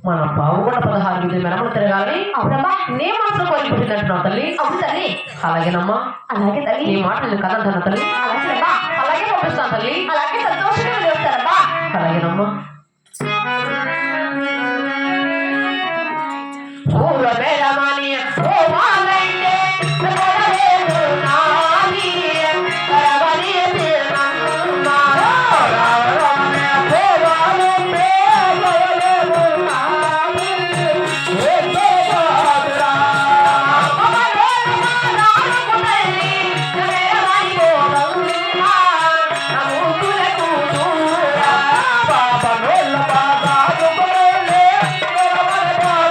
మన బావు కూడా 16 విధులు మెరమలు తిరగాలి. అవునమ్మా. నీ మనసులో కోరిక పుట్టినట్టున్నావు తల్లి. అవును తల్లి. అలాగేనమ్మా. అలాగే తల్లి. నీ మాట నేను కదంటాను తల్లి. అలాగేనమ్మా. అలాగే పంపిస్తాను తల్లి. అలాగే సంతోషంగా వెళ్ళి వస్తారమ్మా. అలాగేనమ్మా. పూల బేరమణి ఓ మాలైతే నగరవేలు నాని కరవలి తీర్నమ్మా రావరమనే పోవాలే పేలయలేము నాని ఏ దేవరా అమరేమా రాముడై నగరవై పోవమ్మా నమూతులకు దూరా పాపనోల్ల బాగాదు కొరేలే నగరవై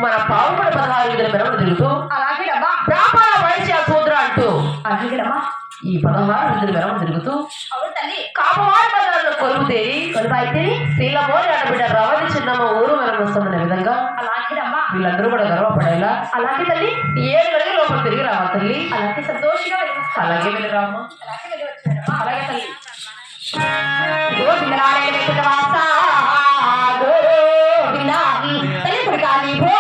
మన పావుపడ 16 విధుల మెరవలు తిరుగుతూ అలాగేనమ్మా. బ్రాహ్మణ వైశ్య శూద్ర అంటూ అలాగేనమ్మా. ఈ 16 విధుల మెరవలు తిరుగుతూ అవును తల్లి. కాపవారి బజార్లో కొలువు తేరి కొలువైతే శీలమోని ఆడబిడ్డ రవలి చిన్నమ్మ ఊరు మెరవలు వస్తుందనే విధంగా అలాగేనమ్మా. వీళ్ళందరూ కూడా గర్వపడేలా అలాగే తల్లి. 7 గడికి లోపల తిరిగి రావాలి తల్లి. అలాగే సంతోషంగా వెళ్ళి వస్తాను. అలాగే వెళ్ళి రామ్మా. అలాగే వెళ్ళి వచ్చారమ్మా. అలాగే తల్లి. గోవిందనారాయణ వెంకటవాస గోవిందా తల్లి కొడుకాలి భో